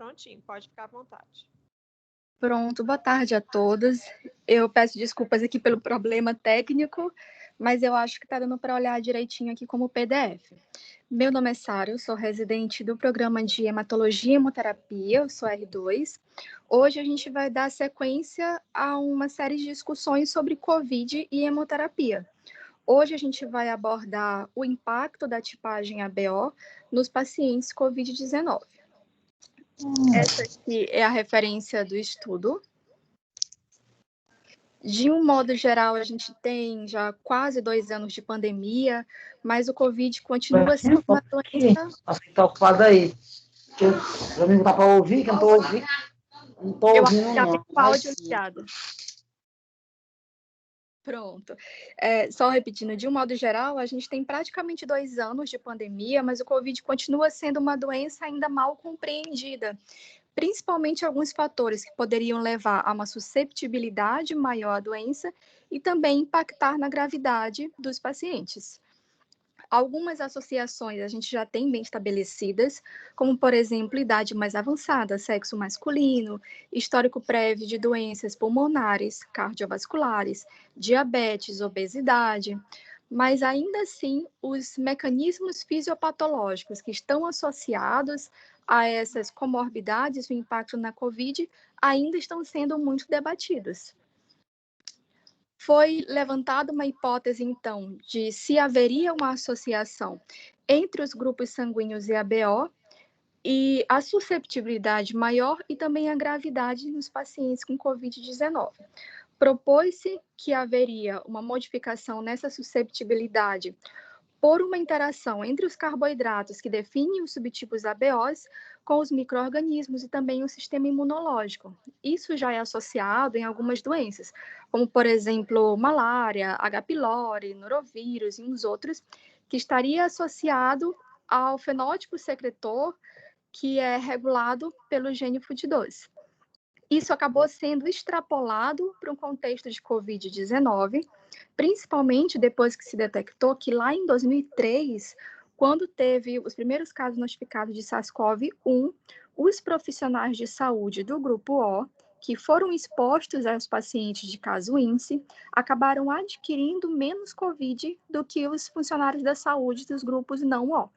Prontinho, pode ficar à vontade. Pronto, boa tarde a todos. Eu peço desculpas aqui pelo problema técnico, mas eu acho que está dando para olhar direitinho aqui como PDF. Meu nome é Sara, eu sou residente do programa de Hematologia e Hemoterapia, eu sou R2. Hoje a gente vai dar sequência a uma série de discussões sobre COVID e hemoterapia. Hoje a gente vai abordar o impacto da tipagem ABO nos pacientes COVID-19. Essa aqui é a referência do estudo. De um modo geral, a gente tem já quase 2 anos de pandemia, mas o Covid continua sendo uma doença... Está ocupado aí. Eu não dá para ouvir, que eu não estou ouvindo. Não estou ouvindo, Eu já não. tenho o áudio ligado. Pronto. Só repetindo, de um modo geral, a gente tem praticamente 2 anos de pandemia, mas o Covid continua sendo uma doença ainda mal compreendida, principalmente alguns fatores que poderiam levar a uma susceptibilidade maior à doença e também impactar na gravidade dos pacientes. Algumas associações a gente já tem bem estabelecidas, como, por exemplo, idade mais avançada, sexo masculino, histórico prévio de doenças pulmonares, cardiovasculares, diabetes, obesidade, mas ainda assim, os mecanismos fisiopatológicos que estão associados a essas comorbidades, o impacto na COVID, ainda estão sendo muito debatidos. Foi levantada uma hipótese, então, de se haveria uma associação entre os grupos sanguíneos e ABO e a susceptibilidade maior e também a gravidade nos pacientes com COVID-19. Propôs-se que haveria uma modificação nessa susceptibilidade por uma interação entre os carboidratos que definem os subtipos ABOs com os micro-organismos e também o sistema imunológico. Isso já é associado em algumas doenças, como, por exemplo, malária, H. pylori, norovírus e uns outros, que estaria associado ao fenótipo secretor que é regulado pelo gene FUT12. Isso acabou sendo extrapolado para um contexto de COVID-19, principalmente depois que se detectou que lá em 2003, quando teve os primeiros casos notificados de SARS-CoV-1, os profissionais de saúde do grupo O, que foram expostos aos pacientes de caso índice, acabaram adquirindo menos COVID do que os funcionários da saúde dos grupos não O.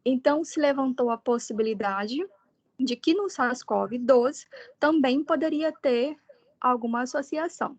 Então, se levantou a possibilidade de que no SARS-CoV-2 também poderia ter alguma associação.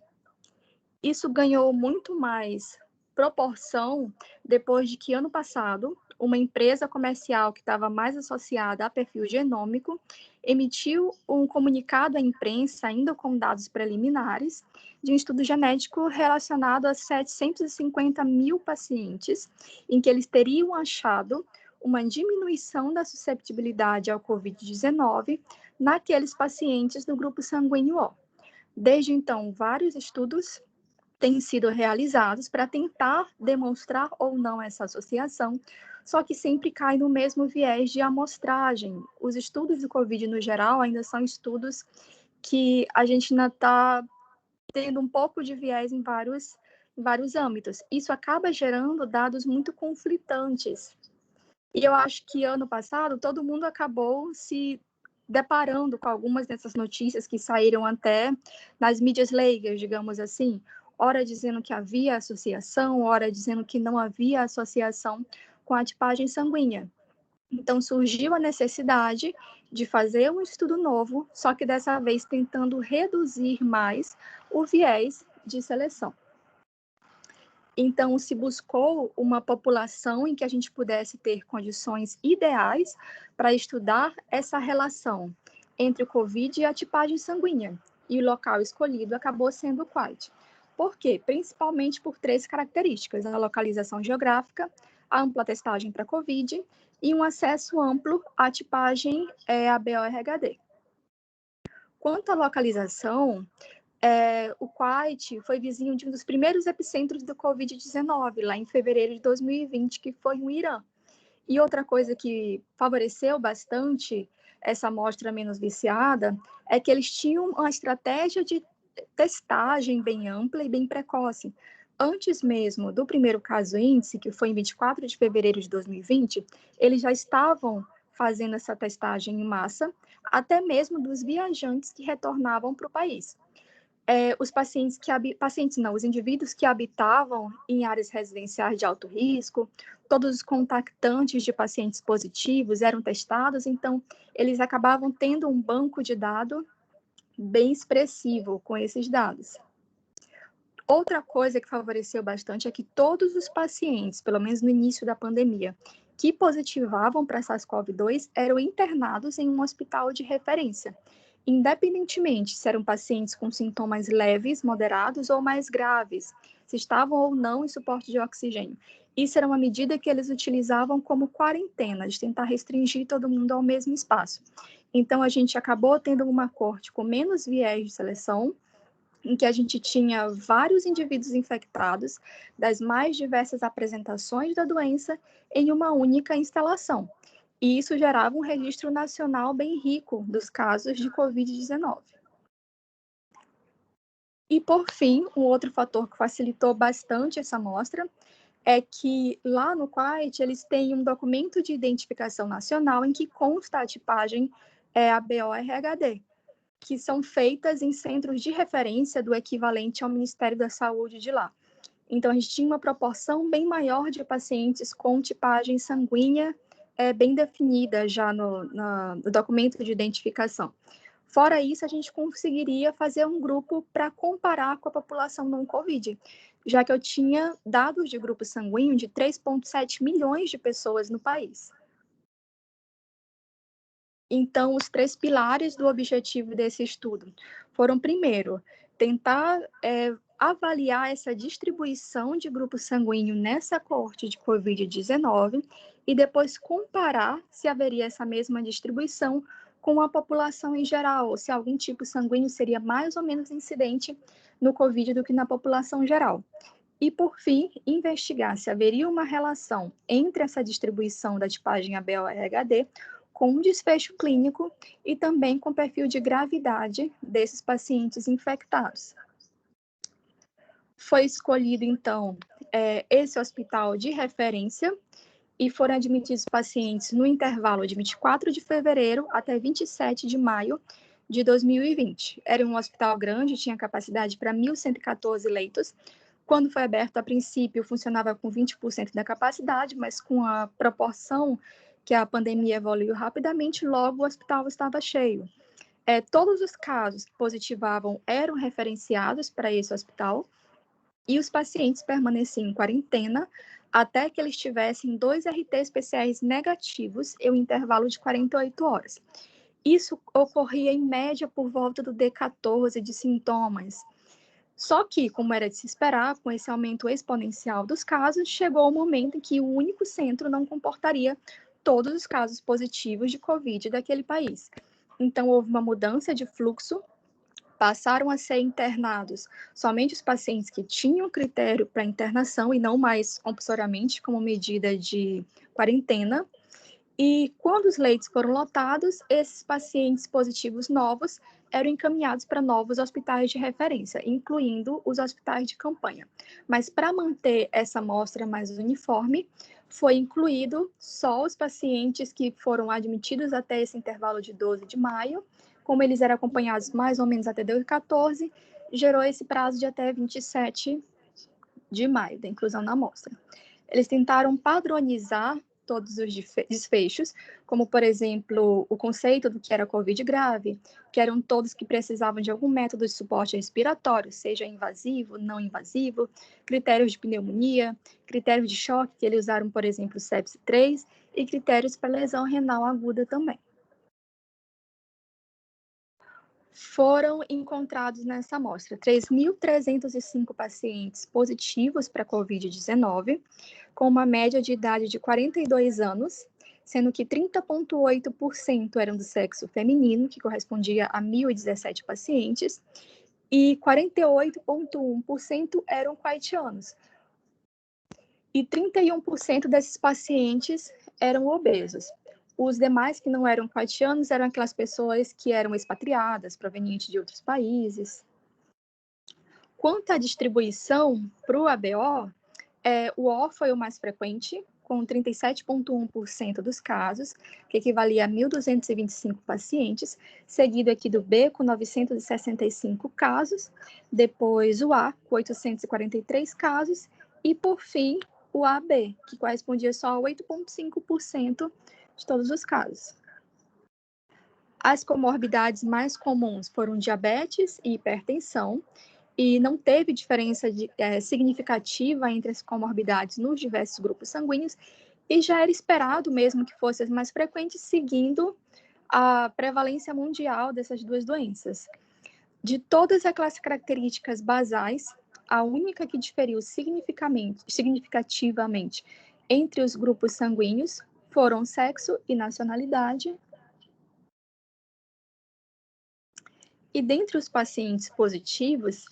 Isso ganhou muito mais proporção depois de que, ano passado, uma empresa comercial que estava mais associada a perfil genômico emitiu um comunicado à imprensa, ainda com dados preliminares, de um estudo genético relacionado a 750 mil pacientes, em que eles teriam achado uma diminuição da susceptibilidade ao COVID-19 naqueles pacientes do grupo sanguíneo O. Desde então, vários estudos têm sido realizados para tentar demonstrar ou não essa associação, só que sempre cai no mesmo viés de amostragem. Os estudos do COVID, no geral, ainda são estudos que a gente ainda está tendo um pouco de viés em vários âmbitos. Isso acaba gerando dados muito conflitantes. E eu acho que ano passado todo mundo acabou se deparando com algumas dessas notícias que saíram até nas mídias leigas, digamos assim, ora dizendo que havia associação, ora dizendo que não havia associação com a tipagem sanguínea. Então surgiu a necessidade de fazer um estudo novo, só que dessa vez tentando reduzir mais o viés de seleção. Então, se buscou uma população em que a gente pudesse ter condições ideais para estudar essa relação entre o COVID e a tipagem sanguínea. E o local escolhido acabou sendo o Kuwait. Por quê? Principalmente por 3 características: a localização geográfica, a ampla testagem para COVID e um acesso amplo à tipagem ABO-RHD. Quanto à localização, o Kuwait foi vizinho de um dos primeiros epicentros do Covid-19, lá em fevereiro de 2020, que foi no Irã. E outra coisa que favoreceu bastante essa amostra menos viciada é que eles tinham uma estratégia de testagem bem ampla e bem precoce. Antes mesmo do primeiro caso índice, que foi em 24 de fevereiro de 2020, eles já estavam fazendo essa testagem em massa, até mesmo dos viajantes que retornavam para o país. Os indivíduos que habitavam em áreas residenciais de alto risco, todos os contactantes de pacientes positivos eram testados, então eles acabavam tendo um banco de dados bem expressivo com esses dados. Outra coisa que favoreceu bastante é que todos os pacientes, pelo menos no início da pandemia, que positivavam para SARS-CoV-2 eram internados em um hospital de referência, independentemente se eram pacientes com sintomas leves, moderados ou mais graves, se estavam ou não em suporte de oxigênio. Isso era uma medida que eles utilizavam como quarentena, de tentar restringir todo mundo ao mesmo espaço. Então, a gente acabou tendo uma corte com menos viés de seleção, em que a gente tinha vários indivíduos infectados das mais diversas apresentações da doença em uma única instalação. E isso gerava um registro nacional bem rico dos casos de Covid-19. E, por fim, um outro fator que facilitou bastante essa amostra é que lá no Quite eles têm um documento de identificação nacional em que consta a tipagem ABO-RHD, que são feitas em centros de referência do equivalente ao Ministério da Saúde de lá. Então, a gente tinha uma proporção bem maior de pacientes com tipagem sanguínea bem definida já no documento de identificação. Fora isso, a gente conseguiria fazer um grupo para comparar com a população não Covid, já que eu tinha dados de grupo sanguíneo de 3,7 milhões de pessoas no país. Então, os 3 pilares do objetivo desse estudo foram, primeiro, tentar avaliar essa distribuição de grupo sanguíneo nessa coorte de Covid-19 e depois comparar se haveria essa mesma distribuição com a população em geral, ou se algum tipo sanguíneo seria mais ou menos incidente no Covid do que na população geral. E, por fim, investigar se haveria uma relação entre essa distribuição da tipagem ABO-RHD com um desfecho clínico e também com o perfil de gravidade desses pacientes infectados. Foi escolhido, então, esse hospital de referência e foram admitidos pacientes no intervalo de 24 de fevereiro até 27 de maio de 2020. Era um hospital grande, tinha capacidade para 1.114 leitos. Quando foi aberto, a princípio, funcionava com 20% da capacidade, mas com a proporção que a pandemia evoluiu rapidamente, logo o hospital estava cheio. Todos os casos que positivavam eram referenciados para esse hospital e os pacientes permaneciam em quarentena até que eles tivessem 2 RTs PCRs negativos em um intervalo de 48 horas. Isso ocorria em média por volta do D14 de sintomas. Só que, como era de se esperar, com esse aumento exponencial dos casos, chegou o momento em que o único centro não comportaria todos os casos positivos de Covid daquele país. Então, houve uma mudança de fluxo, passaram a ser internados somente os pacientes que tinham critério para internação e não mais compulsoriamente como medida de quarentena. E quando os leitos foram lotados, esses pacientes positivos novos eram encaminhados para novos hospitais de referência, incluindo os hospitais de campanha. Mas para manter essa amostra mais uniforme, foi incluído só os pacientes que foram admitidos até esse intervalo de 12 de maio, como eles eram acompanhados mais ou menos até 2014, gerou esse prazo de até 27 de maio da inclusão na amostra. Eles tentaram padronizar todos os desfechos, como, por exemplo, o conceito do que era Covid grave, que eram todos que precisavam de algum método de suporte respiratório, seja invasivo, não invasivo, critérios de pneumonia, critérios de choque, que eles usaram, por exemplo, sepse 3, e critérios para lesão renal aguda também. Foram encontrados nessa amostra 3.305 pacientes positivos para Covid-19, com uma média de idade de 42 anos, sendo que 30,8% eram do sexo feminino, que correspondia a 1.017 pacientes, e 48,1% eram haitianos. E 31% desses pacientes eram obesos. Os demais que não eram haitianos eram aquelas pessoas que eram expatriadas, provenientes de outros países. Quanto à distribuição para o ABO, o O foi o mais frequente, com 37,1% dos casos, que equivalia a 1.225 pacientes, seguido aqui do B, com 965 casos, depois o A, com 843 casos, e, por fim, o AB, que correspondia só a 8,5% de todos os casos. As comorbidades mais comuns foram diabetes e hipertensão, e não teve diferença significativa entre as comorbidades nos diversos grupos sanguíneos, e já era esperado mesmo que fossem as mais frequentes, seguindo a prevalência mundial dessas duas doenças. De todas aquelas características basais, a única que diferiu significativamente entre os grupos sanguíneos foram sexo e nacionalidade. E dentre os pacientes positivos,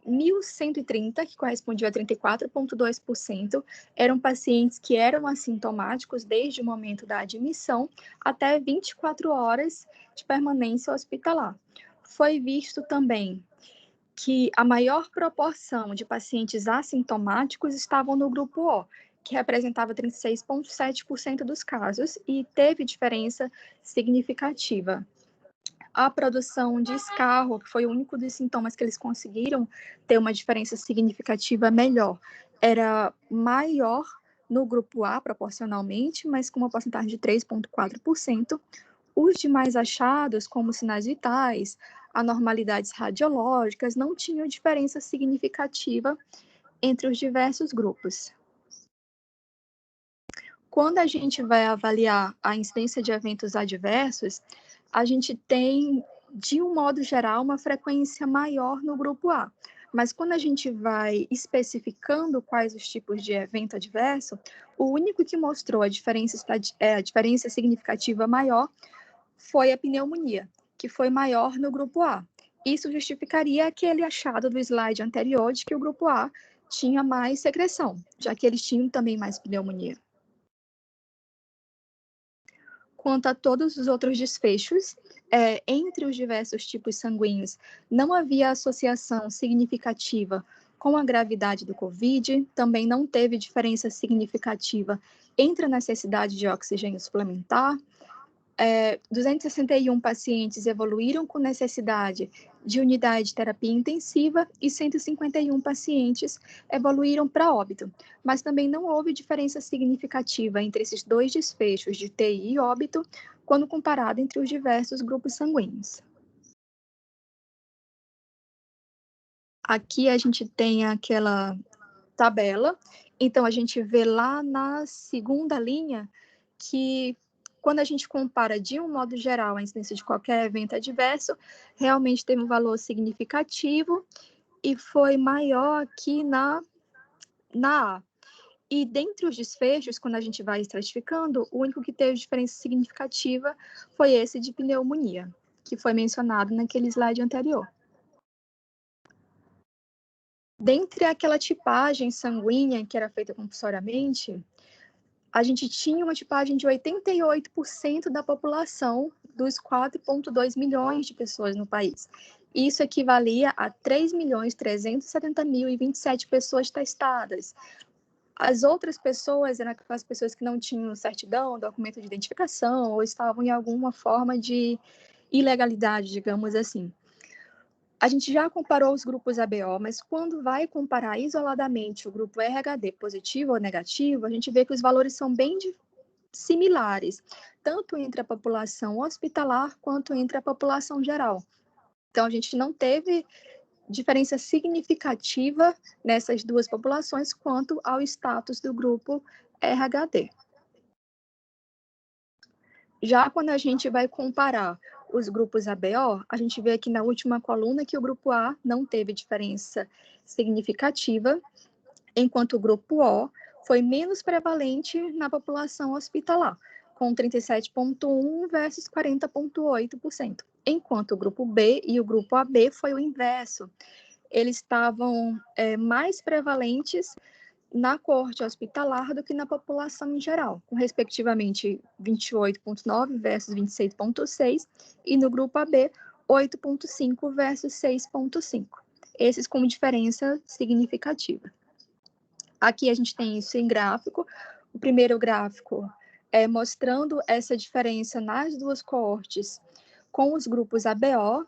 1.130, que correspondia a 34,2%, eram pacientes que eram assintomáticos desde o momento da admissão até 24 horas de permanência hospitalar. Foi visto também que a maior proporção de pacientes assintomáticos estavam no grupo O, que representava 36,7% dos casos, e teve diferença significativa. A produção de escarro, que foi o único dos sintomas que eles conseguiram ter uma diferença significativa melhor, era maior no grupo A, proporcionalmente, mas com uma porcentagem de 3,4%. Os demais achados, como sinais vitais, anormalidades radiológicas, não tinham diferença significativa entre os diversos grupos. Quando a gente vai avaliar a incidência de eventos adversos, a gente tem, de um modo geral, uma frequência maior no grupo A. Mas quando a gente vai especificando quais os tipos de evento adverso, o único que mostrou a diferença significativa maior foi a pneumonia, que foi maior no grupo A. Isso justificaria aquele achado do slide anterior de que o grupo A tinha mais secreção, já que eles tinham também mais pneumonia. Quanto a todos os outros desfechos, entre os diversos tipos sanguíneos, não havia associação significativa com a gravidade do COVID, também não teve diferença significativa entre a necessidade de oxigênio suplementar. 261 pacientes evoluíram com necessidade de unidade de terapia intensiva e 151 pacientes evoluíram para óbito, mas também não houve diferença significativa entre esses dois desfechos de TI e óbito quando comparado entre os diversos grupos sanguíneos. Aqui a gente tem aquela tabela, então a gente vê lá na segunda linha que quando a gente compara de um modo geral a incidência de qualquer evento adverso, realmente teve um valor significativo e foi maior aqui na A. E dentre os desfechos, quando a gente vai estratificando, o único que teve diferença significativa foi esse de pneumonia, que foi mencionado naquele slide anterior. Dentre aquela tipagem sanguínea que era feita compulsoriamente, a gente tinha uma tipagem de 88% da população dos 4,2 milhões de pessoas no país. Isso equivalia a 3.370.027 pessoas testadas. As outras pessoas eram aquelas pessoas que não tinham certidão, documento de identificação, ou estavam em alguma forma de ilegalidade, digamos assim. A gente já comparou os grupos ABO, mas quando vai comparar isoladamente o grupo RHD positivo ou negativo, a gente vê que os valores são bem similares, tanto entre a população hospitalar quanto entre a população geral. Então, a gente não teve diferença significativa nessas duas populações quanto ao status do grupo RHD. Já quando a gente vai comparar os grupos ABO, a gente vê aqui na última coluna que o grupo A não teve diferença significativa, enquanto o grupo O foi menos prevalente na população hospitalar, com 37,1% versus 40,8%, enquanto o grupo B e o grupo AB foi o inverso. Eles estavam mais prevalentes na coorte hospitalar do que na população em geral, com respectivamente 28,9 versus 26,6 e no grupo AB 8,5 versus 6,5. Esses com diferença significativa. Aqui a gente tem isso em gráfico, o primeiro gráfico mostrando essa diferença nas duas coortes com os grupos ABO.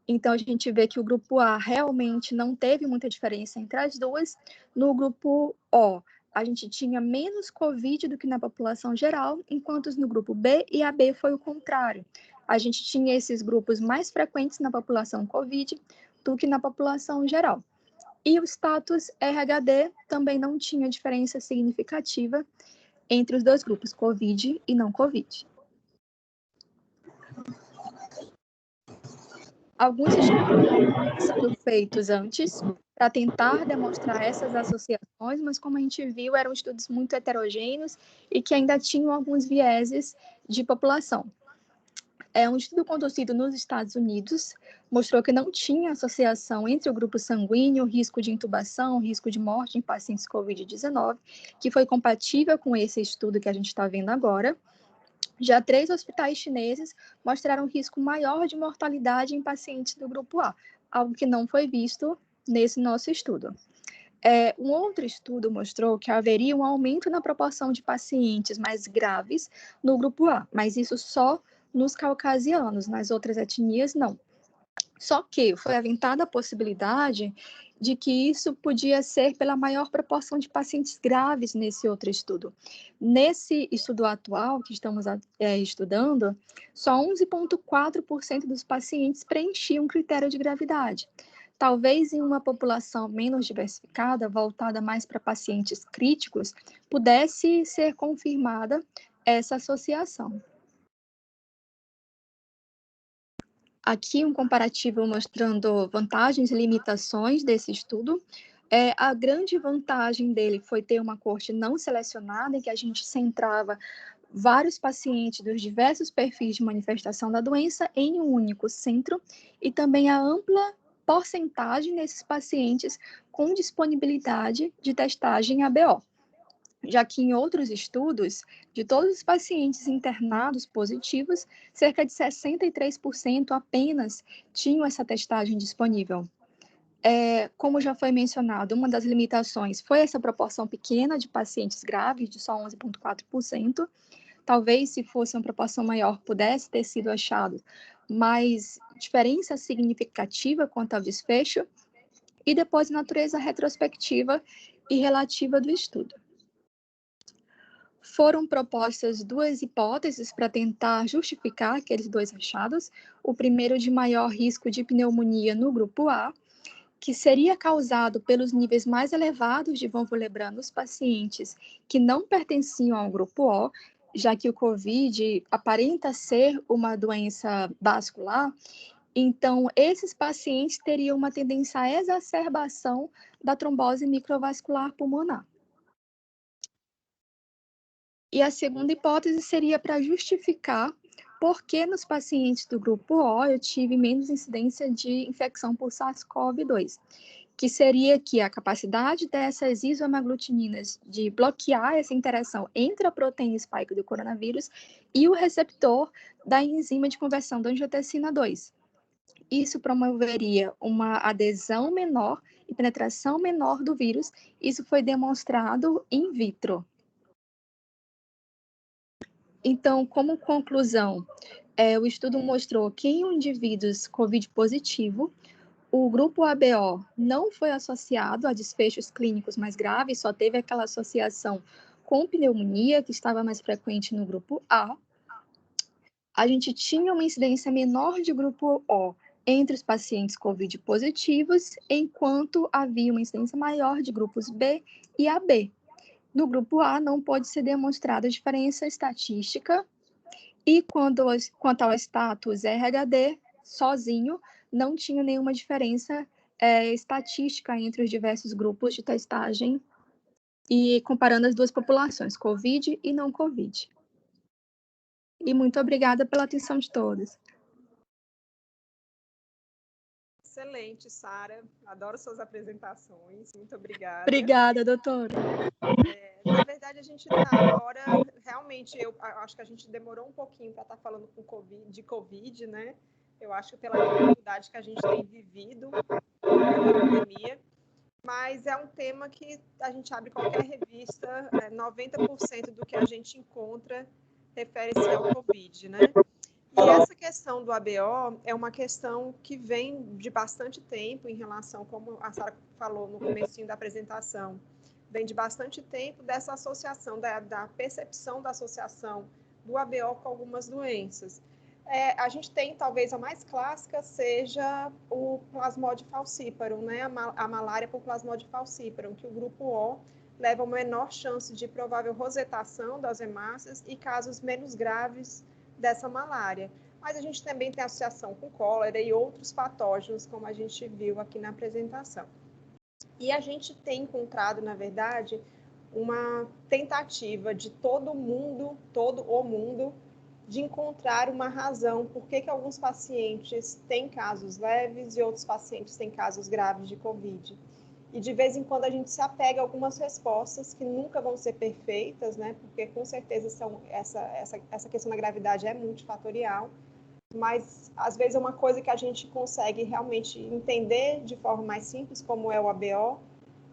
Então, a gente vê que o grupo A realmente não teve muita diferença entre as duas. No grupo O, a gente tinha menos Covid do que na população geral, enquanto no grupo B e AB foi o contrário. A gente tinha esses grupos mais frequentes na população Covid do que na população geral. E o status RHD também não tinha diferença significativa entre os dois grupos, Covid e não Covid. Alguns estudos foram feitos antes para tentar demonstrar essas associações, mas como a gente viu, eram estudos muito heterogêneos e que ainda tinham alguns vieses de população. Um estudo conduzido nos Estados Unidos mostrou que não tinha associação entre o grupo sanguíneo, risco de intubação, risco de morte em pacientes COVID-19, que foi compatível com esse estudo que a gente está vendo agora. Já 3 hospitais chineses mostraram risco maior de mortalidade em pacientes do grupo A, algo que não foi visto nesse nosso estudo. Um outro estudo mostrou que haveria um aumento na proporção de pacientes mais graves no grupo A, mas isso só nos caucasianos, nas outras etnias não. Só que foi aventada a possibilidade de que isso podia ser pela maior proporção de pacientes graves nesse outro estudo. Nesse estudo atual que estamos estudando, só 11,4% dos pacientes preenchiam o critério de gravidade. Talvez em uma população menos diversificada, voltada mais para pacientes críticos, pudesse ser confirmada essa associação. Aqui um comparativo mostrando vantagens e limitações desse estudo. A grande vantagem dele foi ter uma coorte não selecionada, em que a gente centrava vários pacientes dos diversos perfis de manifestação da doença em um único centro, e também a ampla porcentagem desses pacientes com disponibilidade de testagem ABO. Já que em outros estudos, de todos os pacientes internados positivos, cerca de 63% apenas tinham essa testagem disponível. Como já foi mencionado, uma das limitações foi essa proporção pequena de pacientes graves, de só 11,4%. Talvez, se fosse uma proporção maior, pudesse ter sido achado mais diferença significativa quanto ao desfecho, e depois a natureza retrospectiva e relativa do estudo. Foram propostas 2 hipóteses para tentar justificar aqueles 2 achados. O primeiro de maior risco de pneumonia no grupo A, que seria causado pelos níveis mais elevados de von Willebrand nos pacientes que não pertenciam ao grupo O, já que o COVID aparenta ser uma doença vascular. Então, esses pacientes teriam uma tendência à exacerbação da trombose microvascular pulmonar. E a segunda hipótese seria para justificar por que nos pacientes do grupo O eu tive menos incidência de infecção por SARS-CoV-2, que seria que a capacidade dessas isoamaglutininas de bloquear essa interação entre a proteína spike do coronavírus e o receptor da enzima de conversão da angiotensina 2. Isso promoveria uma adesão menor e penetração menor do vírus. Isso foi demonstrado in vitro. Então, como conclusão, o estudo mostrou que em indivíduos COVID positivo, o grupo ABO não foi associado a desfechos clínicos mais graves, só teve aquela associação com pneumonia, que estava mais frequente no grupo A. A gente tinha uma incidência menor de grupo O entre os pacientes COVID positivos, enquanto havia uma incidência maior de grupos B e AB. No grupo A, não pode ser demonstrada diferença estatística, e quanto ao status RHD, sozinho, não tinha nenhuma diferença estatística entre os diversos grupos de testagem, e comparando as duas populações, COVID e não COVID. E muito obrigada pela atenção de todos. Excelente, Sara. Adoro suas apresentações. Muito obrigada. Obrigada, doutora. Na verdade, a gente está agora, realmente, eu acho que a gente demorou um pouquinho para estar falando de Covid, né? Eu acho que pela dificuldade que a gente tem vivido na pandemia. mas é um tema que a gente abre qualquer revista, 90% do que a gente encontra refere-se ao Covid, né? E essa questão do ABO é uma questão que vem de bastante tempo em relação, como a Sara falou no comecinho da apresentação, vem de bastante tempo dessa associação, da percepção da associação do ABO com algumas doenças. A gente tem, talvez, a mais clássica seja o Plasmodium falciparum, né? A malária por Plasmodium falciparum, que o grupo O leva uma menor chance de provável rosetação das hemácias e casos menos graves dessa malária. Mas a gente também tem associação com cólera e outros patógenos, como a gente viu aqui na apresentação. E a gente tem encontrado, na verdade, uma tentativa de todo o mundo, de encontrar uma razão por que alguns pacientes têm casos leves e outros pacientes têm casos graves de COVID. E de vez em quando a gente se apega a algumas respostas que nunca vão ser perfeitas, né? Porque com certeza essa questão da gravidade é multifatorial, mas às vezes é uma coisa que a gente consegue realmente entender de forma mais simples, como é o ABO,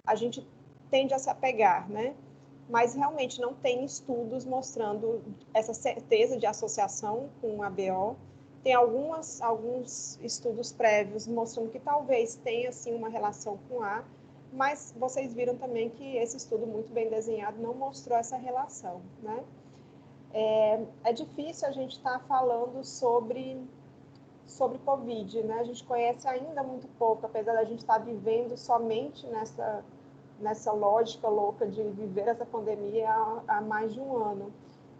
a gente tende a se apegar, né? Mas realmente não tem estudos mostrando essa certeza de associação com o ABO. Tem alguns estudos prévios mostrando que talvez tenha, sim, uma relação com A, mas vocês viram também que esse estudo muito bem desenhado não mostrou essa relação, né? É difícil a gente estar falando sobre Covid, né? A gente conhece ainda muito pouco, apesar da gente estar vivendo somente nessa lógica louca de viver essa pandemia há mais de um ano.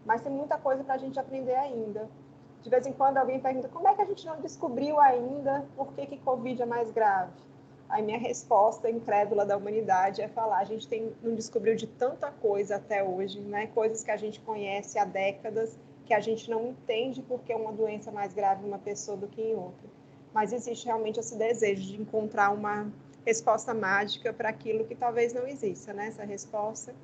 Mas tem muita coisa para a gente aprender ainda. De vez em quando alguém pergunta, como é que a gente não descobriu ainda por que Covid é mais grave? Aí minha resposta incrédula da humanidade é falar, a gente não descobriu de tanta coisa até hoje, né? Coisas que a gente conhece há décadas, que a gente não entende porque uma doença é mais grave em uma pessoa do que em outra. Mas existe realmente esse desejo de encontrar uma resposta mágica para aquilo que talvez não exista, né? Essa resposta.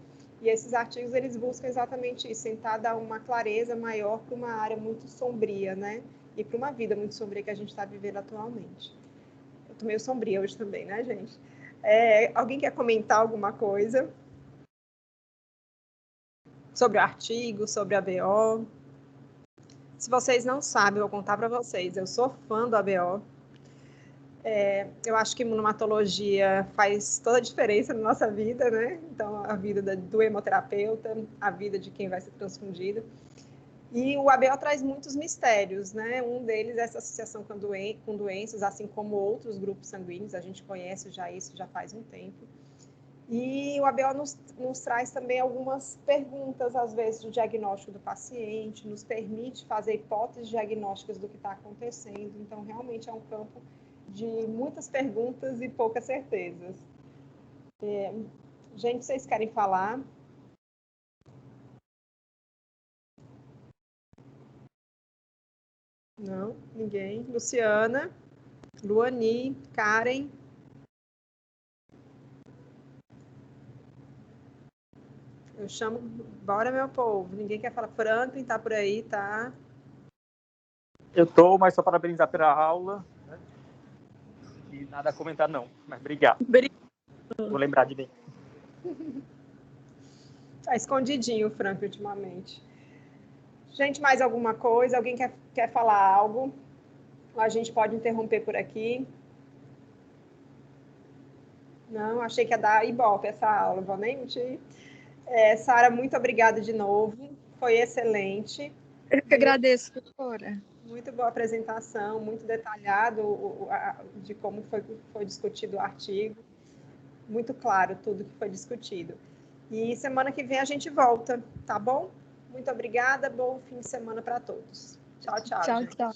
E esses artigos, eles buscam exatamente isso, tentar dar uma clareza maior para uma área muito sombria, né? E para uma vida muito sombria que a gente está vivendo atualmente. Eu estou meio sombria hoje também, né, gente? Alguém quer comentar alguma coisa sobre o artigo, sobre a ABO? Se vocês não sabem, eu vou contar para vocês. Eu sou fã do ABO. Eu acho que imunomatologia faz toda a diferença na nossa vida, né? Então, a vida do hemoterapeuta, a vida de quem vai ser transfundido. E o ABO traz muitos mistérios, né? Um deles é essa associação com doenças, assim como outros grupos sanguíneos, a gente conhece já isso já faz um tempo. E o ABO nos traz também algumas perguntas, às vezes, do diagnóstico do paciente, nos permite fazer hipóteses diagnósticas do que está acontecendo. Então, realmente é um campo de muitas perguntas e poucas certezas. Gente, vocês querem falar? Não, ninguém. Luciana, Luani, Karen. Eu chamo, bora meu povo. Ninguém quer falar. Franklin tá por aí, tá? Eu tô, mas só parabenizar pela aula, né? E nada a comentar não, mas obrigado. Vou lembrar de mim. Tá escondidinho o Franklin ultimamente. Gente, mais alguma coisa? Alguém quer falar algo? Ou a gente pode interromper por aqui? Não, achei que ia dar ibope essa aula, vou nem mentir. Sara, muito obrigada de novo. Foi excelente. Eu que agradeço, doutora. Muito boa apresentação, muito detalhado de como foi discutido o artigo. Muito claro tudo que foi discutido. E semana que vem a gente volta, tá bom? Muito obrigada, bom fim de semana para todos. Tchau, tchau. Tchau, gente. tchau.